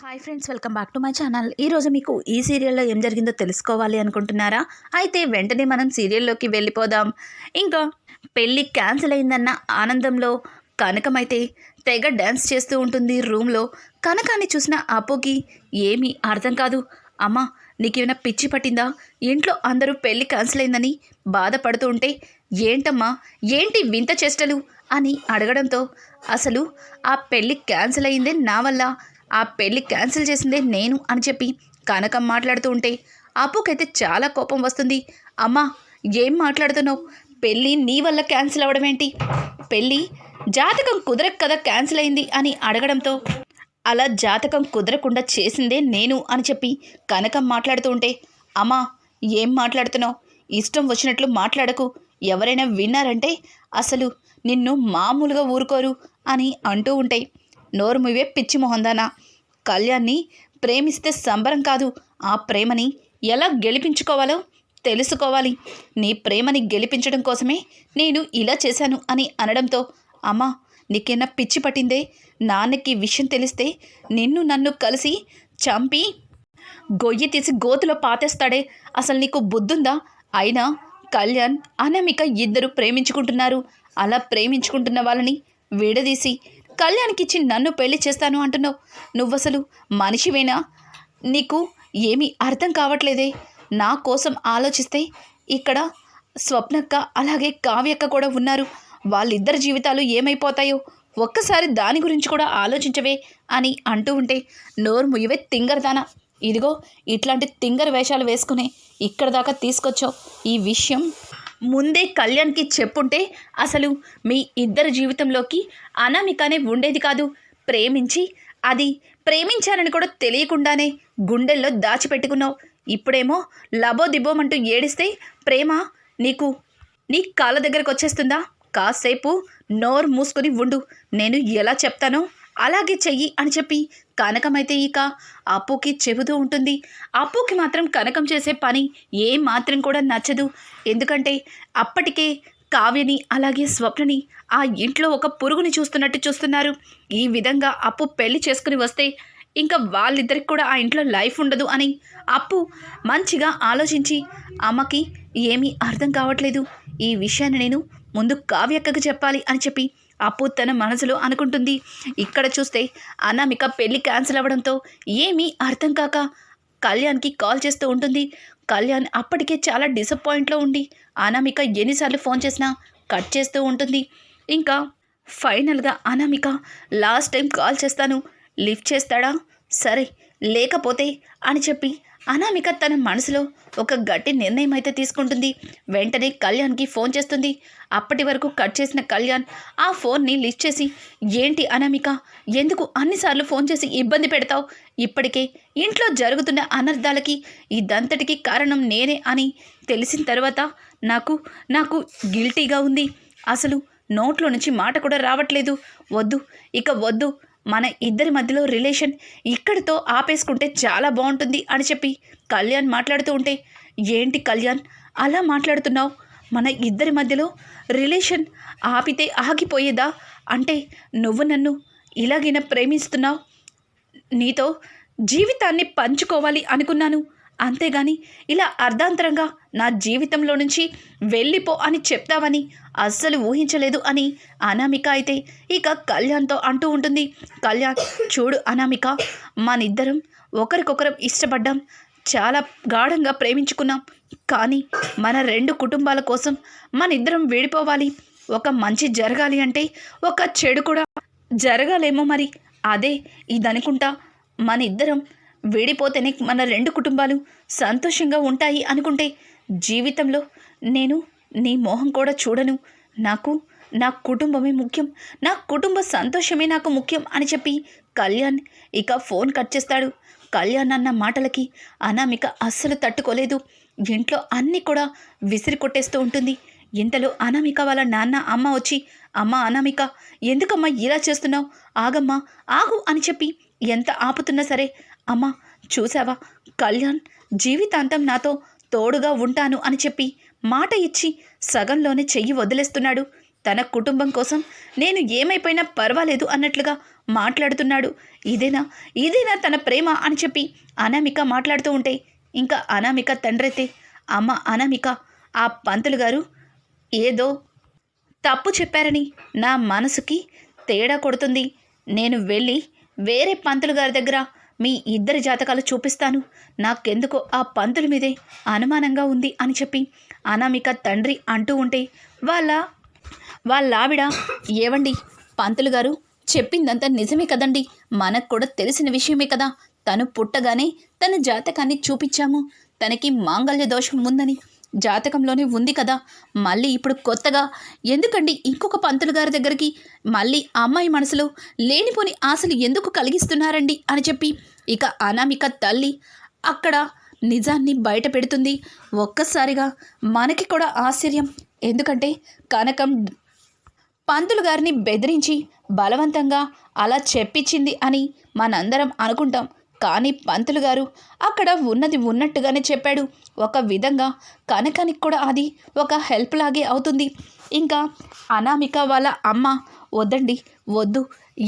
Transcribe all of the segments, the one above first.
Hi friends, welcome back to my channel. ఈరోజు మీకు ఈ సీరియల్లో ఏం జరిగిందో తెలుసుకోవాలి అనుకుంటున్నారా? అయితే వెంటనే మనం సీరియల్లోకి వెళ్ళిపోదాం. ఇంకా పెళ్ళి క్యాన్సిల్ అయిందన్న ఆనందంలో కనకమైతే తెగ డ్యాన్స్ చేస్తూ ఉంటుంది రూమ్లో. కనకాన్ని చూసిన అప్పుకి ఏమీ అర్థం కాదు. అమ్మా, నీకేమైనా పిచ్చి పట్టిందా? ఇంట్లో అందరూ పెళ్ళి క్యాన్సిల్ అయిందని బాధపడుతూ ఉంటే ఏంటమ్మా, ఏంటి వింత చేష్టలు అని అడగడంతో అసలు ఆ పెళ్ళి క్యాన్సిల్ అయిందే నా వల్ల, ఆ పెళ్ళి క్యాన్సిల్ చేసిందే నేను అని చెప్పి కనకం మాట్లాడుతూ ఉంటే అప్పుకైతే చాలా కోపం వస్తుంది. అమ్మా, ఏం మాట్లాడుతున్నావు? పెళ్ళి నీ వల్ల క్యాన్సిల్ అవ్వడం ఏంటి? పెళ్ళి జాతకం కుదరక కదా క్యాన్సిల్ అయింది అని అడగడంతో అలా జాతకం కుదరకుండా చేసిందే నేను అని చెప్పి కనకం మాట్లాడుతూ ఉంటే, అమ్మా, ఏం మాట్లాడుతున్నావు? ఇష్టం వచ్చినట్లు మాట్లాడకు. ఎవరైనా విన్నారంటే అసలు నిన్ను మామూలుగా ఊరుకోరు అని అంటూ ఉంటే, నోరు మూవే పిచ్చి మొహందానా. కళ్యాణ్ని ప్రేమిస్తే సంబరం కాదు, ఆ ప్రేమని ఎలా గెలిపించుకోవాలో తెలుసుకోవాలి. నీ ప్రేమని గెలిపించడం కోసమే నేను ఇలా చేశాను అని అనడంతో, అమ్మా, నీకేనా పిచ్చి పట్టిందే? నాన్నకి విషయం తెలిస్తే నిన్ను నన్ను కలిసి చంపి గొయ్యి తీసి గోతులో పాతేస్తాడే. అసలు నీకు బుద్ధుందా? అయినా కళ్యాణ్, అనామిక ఇద్దరు ప్రేమించుకుంటున్నారు. అలా ప్రేమించుకుంటున్న వాళ్ళని విడదీసి కళ్యాణ్కిచ్చి నన్ను పెళ్లి చేస్తాను అంటున్నావు. నువ్వసలు మనిషివేనా? నీకు ఏమీ అర్థం కావట్లేదే. నా కోసం ఆలోచిస్తే ఇక్కడ స్వప్నక్క అలాగే కావ్యక్క కూడా ఉన్నారు. వాళ్ళిద్దరి జీవితాలు ఏమైపోతాయో ఒక్కసారి దాని గురించి కూడా ఆలోచించవే అని అంటూ ఉంటే, నోరు ముయ్యవే తింగరదానా. ఇదిగో ఇట్లాంటి తింగర వేషాలు వేసుకునే ఇక్కడ దాకా తీసుకొచ్చావు. ఈ విషయం ముందే కళ్యాణ్కి చెప్పుంటే అసలు మీ ఇద్దరి జీవితంలోకి అనామికనే ఉండేది కాదు. ప్రేమించి అది ప్రేమించానని కూడా తెలియకుండానే గుండెల్లో దాచిపెట్టుకున్నావు. ఇప్పుడేమో లబోదిబోమంటూ ఏడిస్తే ప్రేమ నీకు నీ కాళ్ళ దగ్గరకు వచ్చేస్తుందా? కాసేపు నోరు మూసుకొని ఉండు, నేను ఎలా చెప్తానో అలాగే చెయ్యి అని చెప్పి కనకమైతే ఇక అప్పుకి చెబుతూ ఉంటుంది. అప్పుకి మాత్రం కనకం చేసే పని ఏ మాత్రం కూడా నచ్చదు. ఎందుకంటే అప్పటికే కావ్యని అలాగే స్వప్నని ఆ ఇంట్లో ఒక పురుగుని చూస్తున్నట్టు చూస్తున్నారు. ఈ విధంగా అప్పు పెళ్లి చేసుకుని వస్తే ఇంకా వాళ్ళిద్దరికి కూడా ఆ ఇంట్లో లైఫ్ ఉండదు అని అప్పు మంచిగా ఆలోచించి, అమ్మకి ఏమీ అర్థం కావట్లేదు, ఈ విషయాన్ని నేను ముందు కావ్యక్కకి చెప్పాలి అని చెప్పి అప్పు తన మనసులో అనుకుంటుంది. ఇక్కడ చూస్తే అనామిక పెళ్లి క్యాన్సిల్ అవ్వడంతో ఏమీ అర్థం కాక కళ్యాణ్కి కాల్ చేస్తూ ఉంటుంది. కళ్యాణ్ అప్పటికే చాలా డిసప్పాయింట్లో ఉండి అనామిక ఎన్నిసార్లు ఫోన్ చేసినా కట్ చేస్తూ ఉంటుంది. ఇంకా ఫైనల్గా అనామిక లాస్ట్ టైం కాల్ చేస్తాను, లిఫ్ట్ చేస్తాడా? సరే, లేకపోతే అని చెప్పి అనామిక తన మనసులో ఒక గట్టి నిర్ణయం అయితే తీసుకుంటుంది. వెంటనే కళ్యాణ్కి ఫోన్ చేస్తుంది. అప్పటి వరకు కట్ చేసిన కళ్యాణ్ ఆ ఫోన్ని లిఫ్ట్ చేసి, ఏంటి అనామిక, ఎందుకు అన్నిసార్లు ఫోన్ చేసి ఇబ్బంది పెడతావు? ఇప్పటికే ఇంట్లో జరుగుతున్న అనర్థాలకి ఇదంతటికీ కారణం నేనే అని తెలిసిన తర్వాత నాకు గిల్టీగా ఉంది. అసలు నోట్లో నుంచి మాట కూడా రావట్లేదు. వద్దు, ఇక వద్దు, మన ఇద్దరి మధ్యలో రిలేషన్ ఇక్కడితో ఆపేసుకుంటే చాలా బాగుంటుంది అని చెప్పి కళ్యాణ్ మాట్లాడుతూ ఉంటే, ఏంటి కళ్యాణ్ అలా మాట్లాడుతున్నావు? మన ఇద్దరి మధ్యలో రిలేషన్ ఆపితే ఆగిపోయేదా? అంటే నువ్వు నన్ను ఇలాగైనా ప్రేమిస్తున్నావు? నీతో జీవితాన్ని పంచుకోవాలి అనుకున్నాను, అంతేగాని ఇలా అర్ధాంతరంగా నా జీవితంలో నుంచి వెళ్ళిపో అని చెప్తావని అస్సలు ఊహించలేదు అని అనామిక అయితే ఇక కళ్యాణ్తో అంటూ ఉంటుంది. కళ్యాణ్, చూడు అనామిక, మనిద్దరం ఒకరికొకరం ఇష్టపడ్డాం, చాలా గాఢంగా ప్రేమించుకున్నాం. కానీ మన రెండు కుటుంబాల కోసం మనిద్దరం విడిపోవాలి. ఒక మంచి జరగాలి అంటే ఒక చెడు కూడా జరగాలేమో, మరి అదే ఇదనుకుంటా మన ఇద్దరం విడిపోతేనే మన రెండు కుటుంబాలు సంతోషంగా ఉంటాయి అనుకుంటే జీవితంలో నేను నీ మోహం కూడా చూడను. నాకు నా కుటుంబమే ముఖ్యం, నా కుటుంబ సంతోషమే నాకు ముఖ్యం అని చెప్పి కళ్యాణ్ ఇక ఫోన్ కట్ చేస్తాడు. కళ్యాణ్ అన్న మాటలకి అనామిక అస్సలు తట్టుకోలేదు. ఇంట్లో అన్నీ కూడా విసిరి కొట్టేస్తూ ఉంటుంది. ఇంతలో అనామిక వాళ్ళ నాన్న అమ్మ వచ్చి, అమ్మ అనామిక, ఎందుకమ్మా ఇలా చేస్తున్నావు? ఆగమ్మా, ఆగు అని చెప్పి ఎంత ఆపుతున్నా సరే, అమ్మ చూసావా, కళ్యాణ్ జీవితాంతం నాతో తోడుగా ఉంటాను అని చెప్పి మాట ఇచ్చి సగంలోనే చెయ్యి వదిలేస్తున్నాడు. తన కుటుంబం కోసం నేను ఏమైపోయినా పర్వాలేదు అన్నట్లుగా మాట్లాడుతున్నాడు. ఇదేనా ఇదేనా తన ప్రేమ అని చెప్పి అనామిక మాట్లాడుతూ ఉంటే ఇంకా అనామిక తండ్రైతే, అమ్మ అనామిక, ఆ పంతులు గారు ఏదో తప్పు చెప్పారని నా మనసుకి తేడా కొడుతుంది. నేను వెళ్ళి వేరే పంతులు గారి దగ్గర మీ ఇద్దరి జాతకాలు చూపిస్తాను. నాకెందుకో ఆ పంతుల మీదే అనుమానంగా ఉంది అని చెప్పి అనామిక తండ్రి అంటూ ఉంటే వాళ్ళ ఆవిడ, ఏవండి పంతులు గారు చెప్పిందంతా నిజమే కదండి, మనకు కూడా తెలిసిన విషయమే కదా. తను పుట్టగానే తన జాతకాన్ని చూపించాము. తనకి మాంగళ్య దోషం ఉందని జాతకంలోనే ఉంది కదా. మళ్ళీ ఇప్పుడు కొత్తగా ఎందుకండి ఇంకొక పంతులు గారి దగ్గరికి మళ్ళీ అమ్మాయి మనసులో లేనిపోని ఆశలు ఎందుకు కలిగిస్తున్నారండి అని చెప్పి ఇక అనామిక తల్లి అక్కడ నిజాన్ని బయట పెడుతుంది. ఒక్కసారిగా మనకి కూడా ఆశ్చర్యం. ఎందుకంటే కనకం పంతులు గారిని బెదిరించి బలవంతంగా అలా చెప్పించింది అని మనందరం అనుకుంటాం. కానీ పంతులు గారు అక్కడ ఉన్నది ఉన్నట్టుగానే చెప్పాడు. ఒక విధంగా కనకానికి కూడా అది ఒక హెల్ప్ లాగే అవుతుంది. ఇంకా అనామిక వాళ్ళ అమ్మ, వద్దండి వద్దు,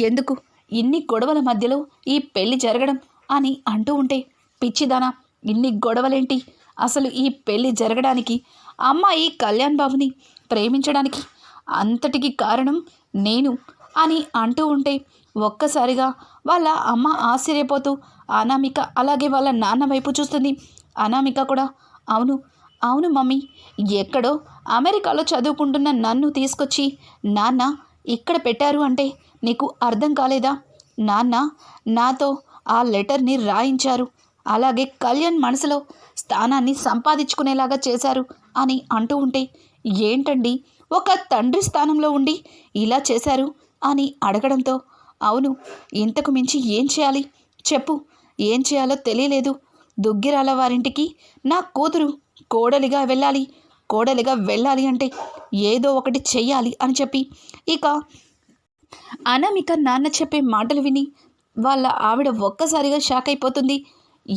ఎందుకు ఇన్ని గొడవల మధ్యలో ఈ పెళ్లి జరగడం అని అంటూ ఉంటే, పిచ్చిదానా ఇన్ని గొడవలేంటి, అసలు ఈ పెళ్లి జరగడానికి అమ్మాయి కళ్యాణ్ బాబుని ప్రేమించడానికి అంతటికి కారణం నేను అని అంటూ ఉంటే ఒక్కసారిగా వాళ్ళ అమ్మ ఆశ్చర్యపోతూ అనామిక అలాగే వాళ్ళ నాన్న వైపు చూస్తుంది. అనామిక కూడా, అవును అవును మమ్మీ, ఎక్కడో అమెరికాలో చదువుకుంటున్న నన్ను తీసుకొచ్చి నాన్న ఇక్కడ పెట్టారు అంటే నీకు అర్థం కాలేదా? నాన్న నాతో ఆ లెటర్ని రాయించారు, అలాగే కళ్యాణ్ మనసులో స్థానాన్ని సంపాదించుకునేలాగా చేశారు అని అంటూ ఉంటే, ఏంటండి ఒక తండ్రి స్థానంలో ఉండి ఇలా చేశారు అని అడగడంతో, అవును, ఇంతకు మించి ఏం చేయాలి చెప్పు, ఏం చేయాలో తెలియలేదు. దుగ్గిరాల వారింటికి నా కూతురు కోడలిగా వెళ్ళాలి అంటే ఏదో ఒకటి చెయ్యాలి అని చెప్పి ఇక అనామిక నాన్న చెప్పే మాటలు విని వాళ్ళ ఆవిడ ఒక్కసారిగా షాక్ అయిపోతుంది.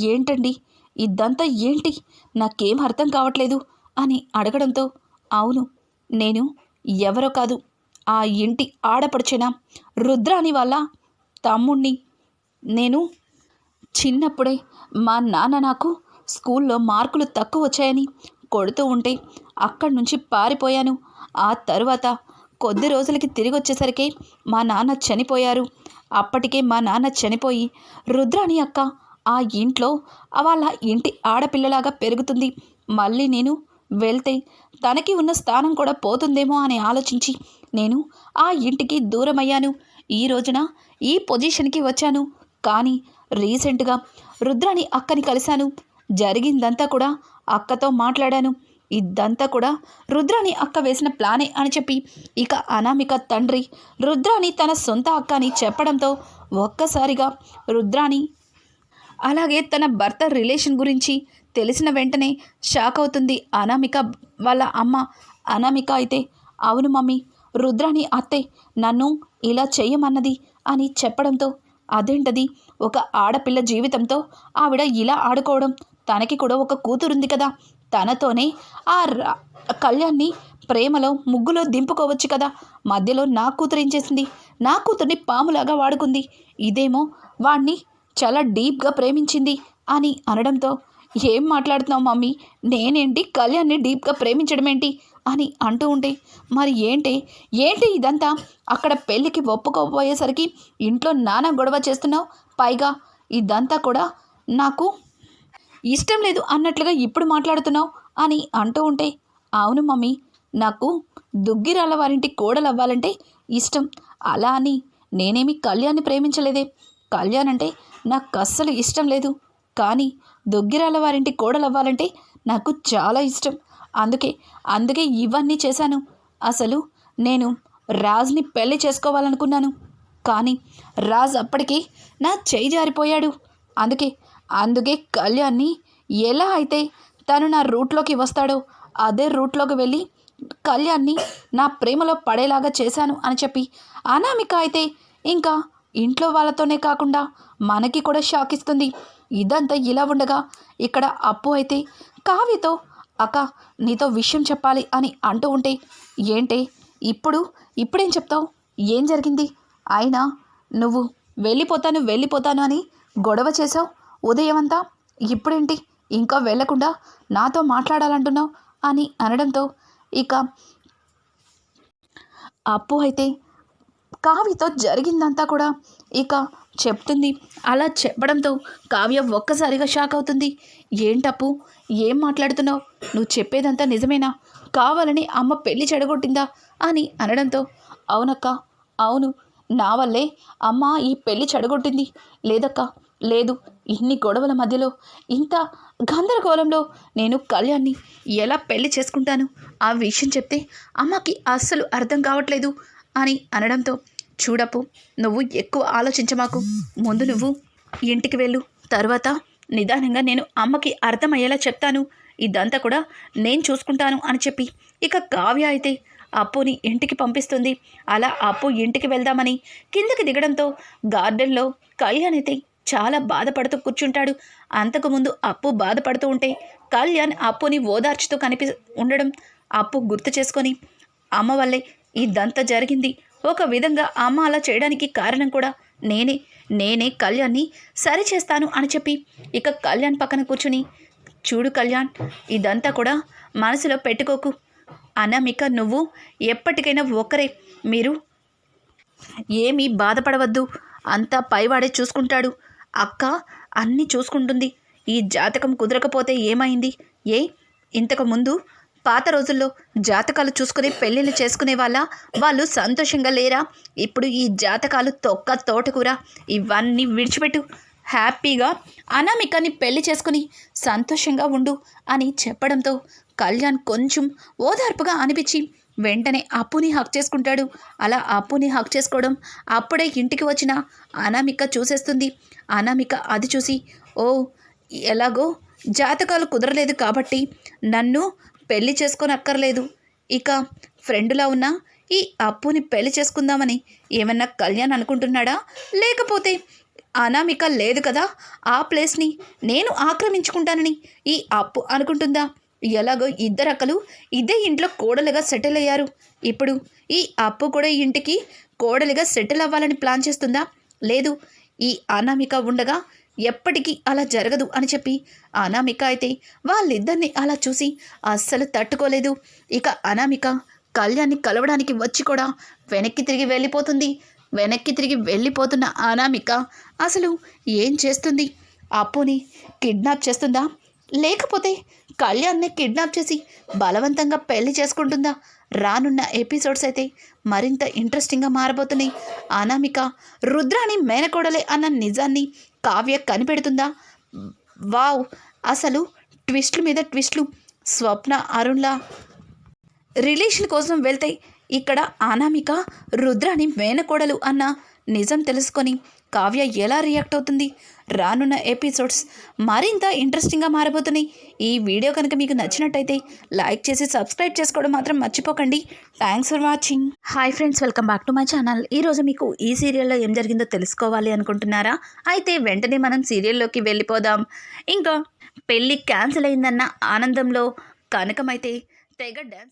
ఏంటండి ఇదంతా ఏంటి, నాకేం అర్థం కావట్లేదు అని అడగడంతో, అవును, నేను ఎవరో కాదు, ఆ ఇంటి ఆడపడుచిన రుద్రాని వాళ్ళ తమ్ముణ్ణి. నేను చిన్నప్పుడే మా నాన్న నాకు స్కూల్లో మార్కులు తక్కువ వచ్చాయని కొడుతూ ఉంటే అక్కడి నుంచి పారిపోయాను. ఆ తరువాత కొద్ది రోజులకి తిరిగి వచ్చేసరికి మా నాన్న చనిపోయారు. అప్పటికే మా నాన్న చనిపోయి రుద్రాని అక్క ఆ ఇంట్లో వాళ్ళ ఇంటి ఆడపిల్లలాగా పెరుగుతుంది. మళ్ళీ నేను వెళ్తే తనకి ఉన్న స్థానం కూడా పోతుందేమో అని ఆలోచించి నేను ఆ ఇంటికి దూరమయ్యాను. ఈ రోజున ఈ పొజిషన్కి వచ్చాను. కానీ రీసెంట్గా రుద్రాని అక్కని కలిశాను. జరిగిందంతా కూడా అక్కతో మాట్లాడాను. ఇదంతా కూడా రుద్రాని అక్క వేసిన ప్లానే అని చెప్పి ఇక అనామిక తండ్రి రుద్రాని తన సొంత అక్క అని చెప్పడంతో ఒక్కసారిగా రుద్రాని అలాగే తన భర్త రిలేషన్ గురించి తెలిసిన వెంటనే షాక్ అవుతుంది అనామిక వాళ్ళ అమ్మ. అనామిక అయితే, అవును మమ్మీ, రుద్రాని అత్తే నన్ను ఇలా చెయ్యమన్నది అని చెప్పడంతో, అదేంటది, ఒక ఆడపిల్ల జీవితంతో ఆవిడ ఇలా ఆడుకోవడం, తనకి కూడా ఒక కూతురుంది కదా, తనతోనే ఆ కళ్యాణ్ని ప్రేమలో ముగ్గులో దింపుకోవచ్చు కదా, మధ్యలో నా కూతురు ఏం చేసింది, నా కూతుర్ని పాములాగా వాడుకుంది, ఇదేమో వాణ్ణి చాలా డీప్గా ప్రేమించింది అని అనడంతో, ఏం మాట్లాడుతున్నావు మమ్మీ, నేనేంటి కళ్యాణ్ని డీప్గా ప్రేమించడం ఏంటి అని అంటూ ఉంటే, మరి ఏంటి ఇదంతా, అక్కడ పెళ్ళికి ఒప్పుకోపోయేసరికి ఇంట్లో నానా గొడవ చేస్తున్నావు, పైగా ఇదంతా కూడా నాకు ఇష్టం లేదు అన్నట్లుగా ఇప్పుడు మాట్లాడుతున్నావు అని అంటూ ఉంటే, అవును మమ్మీ, నాకు దుగ్గిరాల వారింటి కోడలు అవ్వాలంటే ఇష్టం, అలా అని నేనేమి కళ్యాణ్ని ప్రేమించలేదే, కళ్యాణ్ అంటే నాకు అస్సలు ఇష్టం లేదు, కానీ దుగ్గిరాల వారింటి కోడలు అవ్వాలంటే నాకు చాలా ఇష్టం, అందుకే ఇవన్నీ చేశాను. అసలు నేను రాజ్ని పెళ్లి చేసుకోవాలనుకున్నాను, కానీ రాజ్ అప్పటికే నా చేయి జారిపోయాడు. అందుకే కళ్యాణ్ని ఎలా అయితే తను నా రూట్లోకి వస్తాడో అదే రూట్లోకి వెళ్ళి కళ్యాణ్ని నా ప్రేమలో పడేలాగా చేశాను అని చెప్పి అనామిక అయితే ఇంకా ఇంట్లో వాళ్ళతోనే కాకుండా మనకి కూడా షాక్ ఇస్తుంది. ఇదంతా ఇలా ఉండగా ఇక్కడ అప్పు అయితే కావ్యతో, అక్క నీతో విషయం చెప్పాలి అని అంటూ ఉంటే, ఇప్పుడేం చెప్తావు, ఏం జరిగింది, అయినా నువ్వు వెళ్ళిపోతాను అని గొడవ చేసావు ఉదయమంతా, ఇప్పుడేంటి ఇంకా వెళ్లకుండా నాతో మాట్లాడాలంటున్నావు అని అనడంతో ఇక అప్పు అయితే కావ్యతో జరిగిందంతా కూడా ఇక చెప్తుంది. అలా చెప్పడంతో కావ్య ఒక్కసారిగా షాక్ అవుతుంది. ఏంటప్పు, ఏం మాట్లాడుతున్నావు? నువ్వు చెప్పేదంతా నిజమేనా? కావాలని అమ్మ పెళ్లి చెడగొట్టిందా అని అనడంతో అవునక్క, అవును, నా వల్లే అమ్మ ఈ పెళ్లి చెడగొట్టింది. లేదక్క, లేదు, ఇన్ని గొడవల మధ్యలో, ఇంత గందరగోళంలో నేను కళ్యాణ్ని ఎలా పెళ్లి చేసుకుంటాను? ఆ విషయం చెప్తే అమ్మకి అస్సలు అర్థం కావట్లేదు అని అనడంతో చూడపు, నువ్వు ఎక్కువ ఆలోచించమాకు, ముందు నువ్వు ఇంటికి వెళ్ళు, తర్వాత నిదానంగా నేను అమ్మకి అర్థమయ్యేలా చెప్తాను, ఇదంతా కూడా నేను చూసుకుంటాను అని చెప్పి ఇక కావ్య అయితే అప్పుని ఇంటికి పంపిస్తుంది. అలా అప్పు ఇంటికి వెళ్దామని కిందకి దిగడంతో గార్డెన్లో కళ్యాణ్ అయితే చాలా బాధపడుతూ కూర్చుంటాడు. అంతకుముందు అప్పు బాధపడుతూ ఉంటే కళ్యాణ్ అప్పుని ఓదార్చుతూ ఉండడం అప్పు గుర్తు చేసుకొని అమ్మ వల్లే ఇదంతా జరిగింది, ఒక విధంగా అమ్మ అలా చేయడానికి కారణం కూడా నేనే కళ్యాణ్ని సరి చేస్తాను అని చెప్పి ఇక కళ్యాణ్ పక్కన కూర్చుని చూడు కళ్యాణ్, ఇదంతా కూడా మనసులో పెట్టుకోకు, అనామిక నువ్వు ఎప్పటికైనా ఒక్కరే, మీరు ఏమీ బాధపడవద్దు, అంతా పైవాడే చూసుకుంటాడు, అక్క అన్నీ చూసుకుంటుంది, ఈ జాతకం కుదరకపోతే ఏమైంది? ఇంతకుముందు పాత రోజుల్లో జాతకాలు చూసుకుని పెళ్ళిళ్ళు చేసుకునే వాళ్ళు సంతోషంగా లేరా? ఇప్పుడు ఈ జాతకాలు తొక్క తోటకూర ఇవన్నీ విడిచిపెట్టు, హ్యాపీగా అనామికని పెళ్లి చేసుకుని సంతోషంగా ఉండు అని చెప్పడంతో కళ్యాణ్ కొంచెం ఓదార్పుగా అనిపించి వెంటనే అప్పుని హక్ చేసుకుంటాడు. అలా అప్పుని హక్ చేసుకోవడం అప్పుడే ఇంటికి వచ్చిన అనామిక చూసేస్తుంది. అనామిక అది చూసి, ఓ ఎలాగో జాతకాలు కుదరలేదు కాబట్టి నన్ను పెళ్లి చేసుకోనక్కర్లేదు, ఇక ఫ్రెండులా ఉన్న ఈ అప్పుని పెళ్లి చేసుకుందామని ఏమన్నా కళ్యాణ్ అనుకుంటున్నాడా? లేకపోతే అనామిక లేదు కదా, ఆ ప్లేస్ని నేను ఆక్రమించుకుంటానని ఈ అప్పు అనుకుంటుందా? ఎలాగో ఇద్దరక్కలు ఇదే ఇంట్లో కోడలుగా సెటిల్ అయ్యారు, ఇప్పుడు ఈ అప్పు కూడా ఇంటికి కోడలిగా సెటిల్ అవ్వాలని ప్లాన్ చేస్తుందా? లేదు, ఈ అనామిక ఉండగా ఎప్పటికీ అలా జరగదు అని చెప్పి అనామిక అయితే వాళ్ళిద్దరిని అలా చూసి అస్సలు తట్టుకోలేదు. ఇక అనామిక కళ్యాణ్ని కలవడానికి వచ్చి కూడా వెనక్కి తిరిగి వెళ్ళిపోతున్న అనామిక అసలు ఏం చేస్తుంది? అప్పుని కిడ్నాప్ చేస్తుందా? లేకపోతే కళ్యాణ్ని కిడ్నాప్ చేసి బలవంతంగా పెళ్లి చేసుకుంటుందా? రానున్న ఎపిసోడ్స్ అయితే మరింత ఇంట్రెస్టింగ్గా మారబోతున్నాయి. అనామిక రుద్రాని మేనకోడలే అన్న నిజాన్ని కావ్య కనిపెడుతుందా? వావ్, అసలు ట్విస్టుల మీద ట్విస్టులు. స్వప్న అరుణ్ల రిలేషన్ కోసం వెళ్తే ఇక్కడ అనామిక రుద్రాని మేనకోడలు అన్న నిజం తెలుసుకొని కావ్య ఎలా రియాక్ట్ అవుతుంది? రానున్న ఎపిసోడ్స్ మరింత ఇంట్రెస్టింగ్గా మారబోతున్నాయి. ఈ వీడియో కనుక మీకు నచ్చినట్టయితే లైక్ చేసి సబ్స్క్రైబ్ చేసుకోవడం మాత్రం మర్చిపోకండి. Thanks for watching. Hi friends, welcome back to my channel. ఈరోజు మీకు ఈ సీరియల్లో ఏం జరిగిందో తెలుసుకోవాలి అనుకుంటున్నారా? అయితే వెంటనే మనం సీరియల్లోకి వెళ్ళిపోదాం. ఇంకా పెళ్ళి క్యాన్సిల్ అయిందన్న ఆనందంలో కనకమైతే తెగ డ్యాన్స్